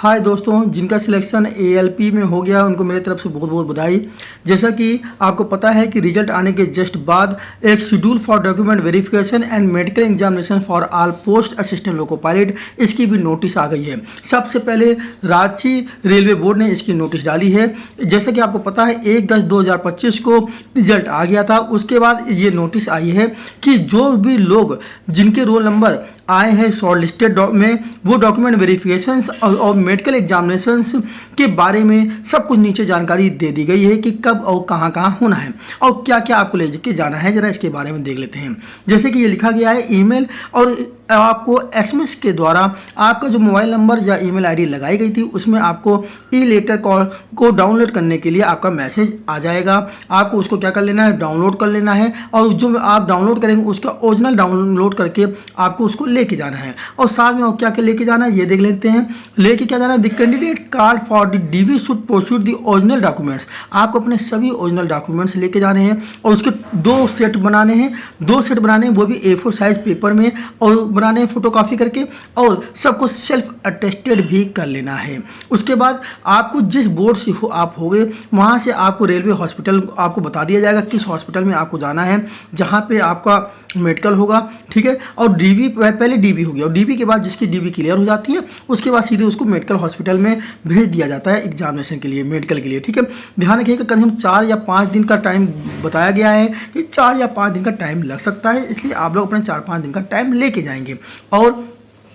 हाय दोस्तों, जिनका selection ALP में हो गया उनको मेरी तरफ से बहुत बहुत बधाई। जैसा कि आपको पता है कि रिजल्ट आने के जस्ट बाद एक schedule for document verification and medical examination for all post assistant loco pilot इसकी भी नोटिस आ गई है। सबसे पहले रांची रेलवे बोर्ड ने इसकी नोटिस डाली है। जैसा कि आपको पता है 1/10/2025 को रिजल्ट आ गया था। उसके बाद ये नोटिस आई है कि जो भी लोग जिनके रोल नंबर आए हैं शॉर्ट लिस्टेड में वो डॉक्यूमेंट वेरिफिकेशंस और मेडिकल एग्जामिनेशंस के बारे में सब कुछ नीचे जानकारी दे दी गई है कि कब और कहाँ कहाँ होना है और क्या क्या आपको ले के जाना है। जरा इसके बारे में देख लेते हैं। जैसे कि ये लिखा गया है ईमेल और आपको एसएमएस के द्वारा आपका जो मोबाइल नंबर या ईमेल आईडी लगाई गई थी उसमें आपको ई लेटर को डाउनलोड करने के लिए आपका मैसेज आ जाएगा। आपको उसको क्या कर लेना है, डाउनलोड कर लेना है और जो आप डाउनलोड करेंगे उसका ओरिजिनल डाउनलोड करके आपको उसको लेके जाना है। और साथ में और क्या क्या लेके जाना है ये देख लेते हैं। लेके क्या जाना है, the candidate card for the DV should proceed the original documents. आपको अपने सभी ओरिजिनल डॉक्यूमेंट्स लेके जाने हैं और उसके 2 सेट बनाने हैं। 2 सेट बनाने हैं वो भी A4 साइज पेपर में और बनाने फोटोकॉपी करके और सबको सेल्फ अटेस्टेड भी कर लेना है। उसके बाद आपको जिस बोर्ड से आप होंगे वहाँ से आपको रेलवे हॉस्पिटल आपको बता दिया जाएगा किस हॉस्पिटल में आपको जाना है जहाँ पे आपका मेडिकल होगा, ठीक है। और डीवी पहले डीवी हो गया और डीवी के बाद जिसकी डीवी क्लियर हो जाती है उसके बाद सीधे उसको मेडिकल हॉस्पिटल में भेज दिया जाता है एग्जामिनेशन के लिए, मेडिकल के लिए, ठीक है। ध्यान रखिएगा कम से कम 4 या 5 दिन का टाइम बताया गया है कि 4 या 5 दिन का टाइम लग सकता है, इसलिए आप लोग अपने 4-5 दिन का टाइम लेके जाएंगे। और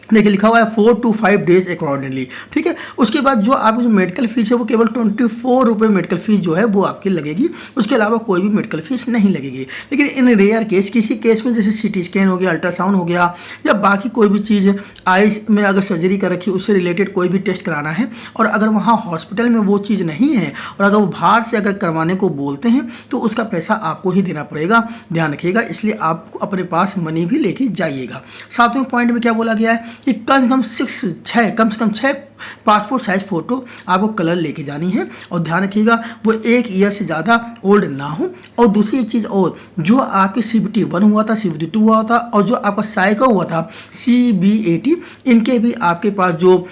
देखिए लिखा हुआ है 4 to 5 डेज अकॉर्डिंगली, ठीक है। उसके बाद जो आपकी जो मेडिकल फीस है वो केवल 24 रुपये मेडिकल फीस जो है वो आपकी लगेगी। उसके अलावा कोई भी मेडिकल फीस नहीं लगेगी। लेकिन इन रेयर केस किसी केस में जैसे सीटी स्कैन हो गया, अल्ट्रासाउंड हो गया या बाकी कोई भी चीज़ आईज में अगर सर्जरी कर रखी उससे रिलेटेड कोई भी टेस्ट कराना है और अगर वहाँ हॉस्पिटल में वो चीज़ नहीं है और अगर वो बाहर से अगर करवाने को बोलते हैं तो उसका पैसा आपको ही देना पड़ेगा। ध्यान रखिएगा, इसलिए आप अपने पास मनी भी लेके जाइएगा। सातवें पॉइंट में क्या बोला गया है कि कम से कम 6 पासपोर्ट साइज फोटो आपको कलर लेके जानी है और ध्यान रखिएगा वो 1 ईयर से ज़्यादा ओल्ड ना हो। और दूसरी एक चीज़ और, जो आपकी CBT 1 हुआ था, CBT 2 हुआ था और जो आपका साइको हुआ था CBAT, इनके भी आपके पास जो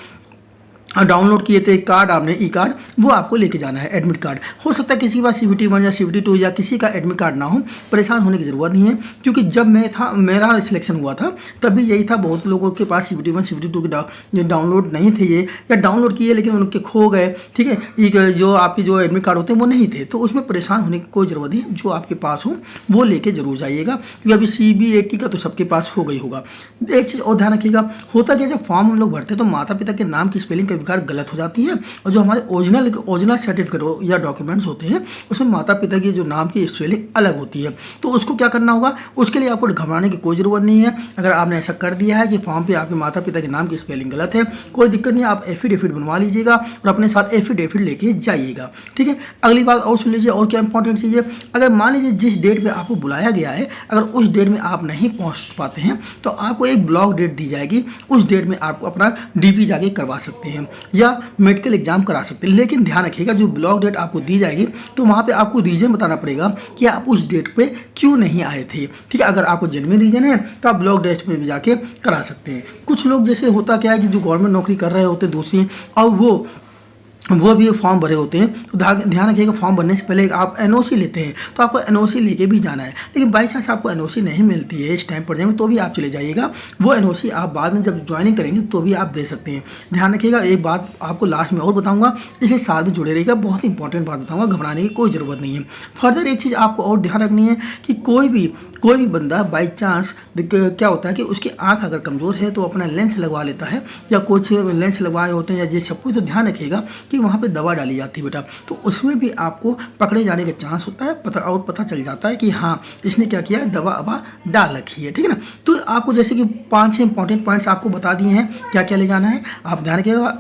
डाउनलोड किए थे कार्ड आपने ई कार्ड वो आपको लेके जाना है, एडमिट कार्ड। हो सकता है किसी के पास CBT 1 या CBT 2 या किसी का एडमिट कार्ड ना हो, परेशान होने की ज़रूरत नहीं है क्योंकि जब मेरा सिलेक्शन हुआ था तभी यही था। बहुत लोगों के पास CBT 1 CBT 2 के डाउनलोड नहीं थे ये, या डाउनलोड किए लेकिन उनके खो गए, ठीक है। जो आपके जो एडमिट कार्ड होते हैं वो नहीं थे, तो उसमें परेशान होने की कोई ज़रूरत नहीं है। जो आपके पास हो वो लेके जरूर जाइएगा क्योंकि अभी CBAT का तो सबके पास हो गई होगा। एक चीज़ और ध्यान रखिएगा, होता क्या जब फॉर्म हम लोग भरते हैं तो माता पिता के नाम की स्पेलिंग गलत हो जाती है और जो हमारे ओरिजिनल सर्टिफिकेट या डॉक्यूमेंट्स होते हैं उसमें माता पिता की जो नाम की स्पेलिंग अलग होती है। तो उसको क्या करना होगा, उसके लिए आपको घबराने की कोई ज़रूरत नहीं है। अगर आपने ऐसा कर दिया है कि फॉर्म पे आपके माता पिता के नाम की स्पेलिंग गलत है, कोई दिक्कत नहीं, आप एफिडेविट बनवा लीजिएगा और अपने साथ एफिडेविट लेके जाइएगा, ठीक है। अगली बात और सुन लीजिए, और क्या इंपॉर्टेंट चीज़ है, अगर मान लीजिए जिस डेट पर आपको बुलाया गया है अगर उस डेट में आप नहीं पहुँच पाते हैं तो आपको एक ब्लॉक डेट दी जाएगी। उस डेट में आपको अपना DP जाके करवा सकते हैं या मेडिकल एग्जाम करा सकते हैं। लेकिन ध्यान रखिएगा जो ब्लॉक डेट आपको दी जाएगी तो वहाँ पे आपको रीजन बताना पड़ेगा कि आप उस डेट पे क्यों नहीं आए थे, ठीक है। अगर आपको जेन्युइन रीजन है तो आप ब्लॉक डेट पे भी जाके करा सकते हैं। कुछ लोग जैसे होता क्या है कि जो गवर्नमेंट नौकरी कर रहे होते हैं दूसरी और वो भी फॉर्म भरे होते हैं, तो ध्यान रखिएगा फॉर्म भरने से पहले आप NOC लेते हैं तो आपको NOC लेके भी जाना है। लेकिन बाई चांस आपको NOC नहीं मिलती है इस टाइम पर जाएंगे तो भी आप चले जाइएगा, वो NOC आप बाद में जब ज्वाइनिंग करेंगे तो भी आप दे सकते हैं। ध्यान रखिएगा, एक बात आपको लास्ट में और बताऊंगा, इसलिए साथ में जुड़े रहिएगा, बहुत इंपॉर्टेंट बात बताऊंगा, घबराने की कोई ज़रूरत नहीं है। फर्दर एक चीज़ आपको और ध्यान रखनी है कि कोई भी बंदा बाई चांस क्या होता है कि उसकी आंख अगर कमज़ोर है तो अपना लेंस लगवा लेता है या कुछ लेंस लगवाए होते हैं या ये सब कुछ, तो ध्यान रखिएगा कि वहाँ पे दवा डाली जाती है बेटा, तो उसमें भी आपको पकड़े जाने का चांस होता है। पता चल जाता है कि हाँ इसने क्या किया, दवा डाल रखी है, ठीक है ना। तो आपको जैसे कि 5-6 इंपॉर्टेंट पॉइंट्स आपको बता दिए हैं क्या क्या ले जाना है। आप ध्यान रखिएगा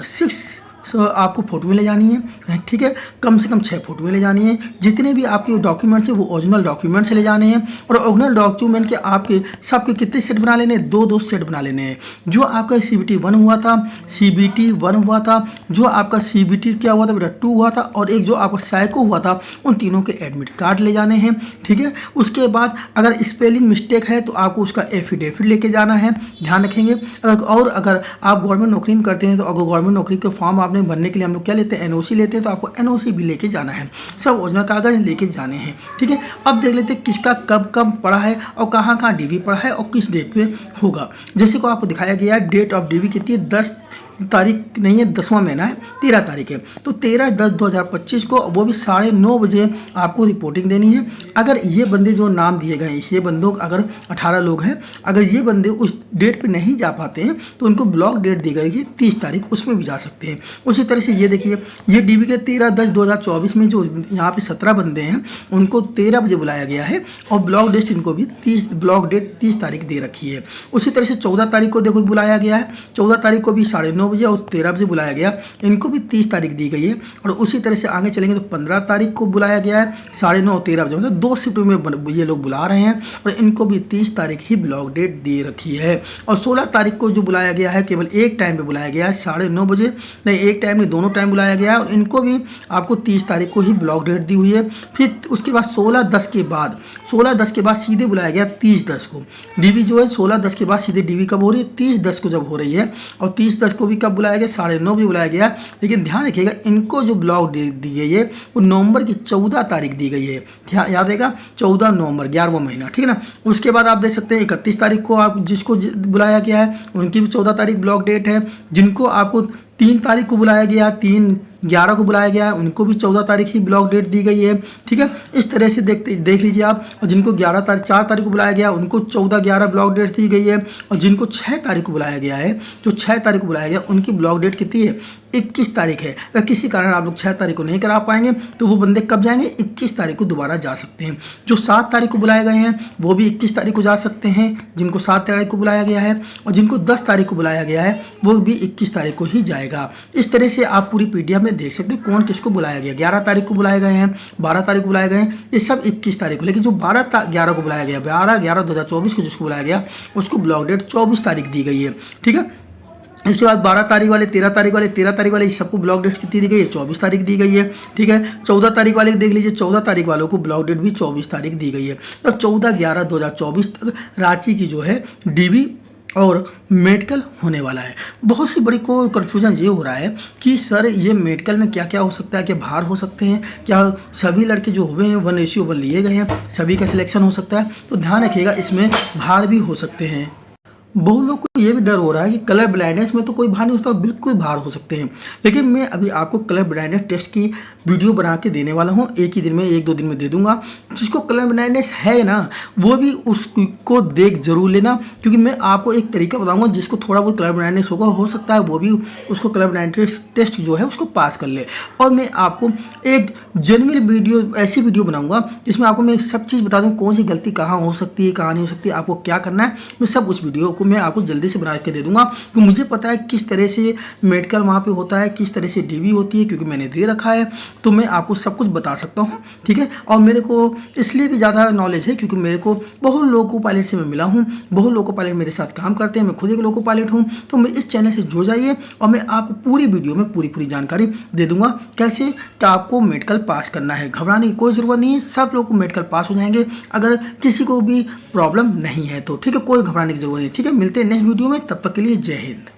आपको फ़ोटो ले जानी है, ठीक है, कम से कम 6 फ़ोटो ले जानी है। जितने भी आपके डॉक्यूमेंट्स हैं वो ओरिजिनल डॉक्यूमेंट्स ले जाने हैं, और ओरिजिनल डॉक्यूमेंट के आपके सबके कितने सेट बना लेने हैं, 2-2 सेट बना लेने हैं। जो आपका CBT 1 हुआ था, CBT 1 हुआ था, जो आपका CBT क्या हुआ था बेटा 2 हुआ था, और एक जो आपका साइको हुआ था, उन तीनों के एडमिट कार्ड ले जाने हैं, ठीक है। उसके बाद अगर स्पेलिंग मिस्टेक है तो आपको उसका एफिडेविट लेके जाना है, ध्यान रखेंगे। अगर आप गवर्नमेंट नौकरी में करते हैं तो अगर गवर्नमेंट नौकरी के फॉर्म आपने भरने के लिए हम लोग क्या लेते हैं, NOC लेते हैं, तो आपको NOC भी लेके जाना है, सब ओरिजिनल कागज लेके जाने हैं, ठीक है। अब देख लेते हैं किसका कब कब पड़ा है और कहाँ कहाँ DV पड़ा है और किस डेट पे होगा। जैसे को आपको दिखाया गया है, डेट ऑफ DV कितनी है, 10 तारीख नहीं है, 10वां महीना है, 13 तारीख है, तो 13/10/2025 को, वो भी 9:30 बजे आपको रिपोर्टिंग देनी है। अगर ये बंदे जो नाम दिए गए हैं, ये बंदों अगर 18 लोग हैं, अगर ये बंदे उस डेट पे नहीं जा पाते हैं तो उनको ब्लॉक डेट दी गई है 30 तारीख, उसमें भी जा सकते हैं। उसी तरह से ये देखिए, ये DV के 13/10/2024 में जो यहाँ पे 17 बंदे हैं उनको 13 बजे बुलाया गया है, और ब्लॉक डेट इनको भी 30 तारीख दे रखी है। उसी तरह से 14 तारीख को देखो बुलाया गया है, 14 तारीख को भी 9:30 बजे और 13 बजे बुलाया गया, इनको भी 30 तारीख दी गई है। और उसी तरह से आगे चलेंगे तो 15 तारीख को बुलाया गया है, 9:30 और 13 बजे, मतलब 2 शिफ्टों में ये लोग बुला रहे हैं, और इनको भी 30 तारीख ही ब्लॉक डेट दे रखी है। और 16 तारीख को जो बुलाया गया है, केवल एक टाइम पे बुलाया गया है, 9:30 बजे, नहीं एक टाइम नहीं, दोनों टाइम बुलाया गया है, और इनको भी आपको 30 तारीख को ही ब्लॉक डेट दी हुई है। फिर उसके बाद 16/10 के बाद सीधे बुलाया गया 30/10 को। DV जो है 16/10 के बाद सीधे DV कब हो रही है, 30/10 को जब हो रही है, और 30/10 को भी कब बुलाया गया, 9:30 बजे बुलाया गया। लेकिन ध्यान रखिएगा, इनको जो ब्लॉक दी गई है वो नवंबर की 14 तारीख दी गई है, याद रहेगा, 14 नवंबर, 11वां महीना, ठीक है ना। उसके बाद आप देख सकते हैं 31 तारीख को आप जिसको बुलाया गया है उनकी भी 14 तारीख ब्लॉक डेट है। जिनको आपको 3 तारीख को बुलाया गया, 3/11 को बुलाया गया है, उनको भी 14 तारीख ही ब्लॉक डेट दी गई है, ठीक है। इस तरह से देख लीजिए आप। और जिनको 4 तारीख को बुलाया गया उनको 14/11 ब्लॉक डेट दी गई है, और जिनको 6 तारीख को बुलाया गया है, जो 6 तारीख को बुलाया गया उनकी ब्लॉक डेट कितनी है, 21 तारीख है। अगर किसी कारण आप लोग 6 तारीख को नहीं करा पाएंगे तो वो बंदे कब जाएंगे, 21 तारीख को दोबारा जा सकते हैं। जो 7 तारीख को बुलाए गए हैं वो भी 21 तारीख को जा सकते हैं, जिनको 7 तारीख को बुलाया गया है, और जिनको 10 तारीख को बुलाया गया है वो भी 21 तारीख को ही जाएगा। इस तरह से आप पूरी PDF में देख सकते हैं कौन किसको बुलाया गया। 11 तारीख को बुलाए गए हैं, 12 तारीख को बुलाए गए हैं, ये सब 21 तारीख को। लेकिन जो 12/11 को बुलाया गया, 12/11/2024 को जिसको बुलाया गया उसको ब्लॉक डेट 24 तारीख दी गई है, ठीक है। इसके बाद 12 तारीख वाले, 13 तारीख वाले, 13 तारीख वाले सबको ब्लॉक डेट कितनी दी गई है, 24 तारीख दी गई है, ठीक है। 14 तारीख वाले देख लीजिए, 14 तारीख वालों को ब्लॉक डेट भी 24 तारीख दी गई है। तो 14/11/2024 तक रांची की जो है DV और मेडिकल होने वाला है। बहुत सी बड़ी को कन्फ्यूजन ये हो रहा है कि सर ये मेडिकल में क्या क्या हो सकता है, क्या बाहर हो सकते हैं, क्या सभी लड़के जो हुए हैं 1:1 लिए गए हैं सभी का सिलेक्शन हो सकता है, तो ध्यान रखिएगा इसमें बाहर भी हो सकते हैं। बहुत लोग को ये भी डर हो रहा है कि कलर ब्लाइंडनेस में तो कोई बाहर नहीं हो सकता, बिल्कुल बाहर हो सकते हैं। लेकिन मैं अभी आपको कलर ब्लाइंडनेस टेस्ट की वीडियो बना के देने वाला हूँ, एक ही दिन में, 1-2 दिन में दे दूंगा। जिसको कलर ब्लाइंडनेस है ना वो भी उसको देख जरूर लेना, क्योंकि मैं आपको एक तरीका बताऊंगा जिसको थोड़ा बहुत कलर ब्लाइंडनेस होगा, हो सकता है वो भी उसको कलर ब्लाइंडनेस टेस्ट जो है उसको पास कर ले। और मैं आपको एक जेन्युइन वीडियो, ऐसी वीडियो बनाऊंगा जिसमें आपको मैं सब चीज़ बता दूँ, कौन सी गलती कहाँ हो सकती है, कहाँ नहीं हो सकती, आपको क्या करना है, मैं सब उस वीडियो को मैं आपको जल्दी से बना के दे दूंगा। तो मुझे पता है किस तरह से मेडिकल वहाँ पे होता है, किस तरह से DV होती है, क्योंकि मैंने दे रखा है, तो मैं आपको सब कुछ बता सकता हूँ, ठीक है। और मेरे को इसलिए भी ज़्यादा नॉलेज है क्योंकि मेरे को बहुत लोको पायलट से मैं मिला हूँ, बहुत लोको पायलट मेरे साथ काम करते हैं, मैं खुद एक लोको पायलट हूँ। तो मैं इस चैनल से जुड़ जाइए और मैं आपको पूरी वीडियो में पूरी जानकारी दे दूंगा कैसे कि आपको मेडिकल पास करना है। घबराने की कोई ज़रूरत नहीं है, सब लोग को मेडिकल पास हो जाएंगे अगर किसी को भी प्रॉब्लम नहीं है तो, ठीक है, कोई घबराने की जरूरत नहीं, ठीक है। मिलते हैं नेक्स्ट वीडियो में, तब तक के लिए जय हिंद।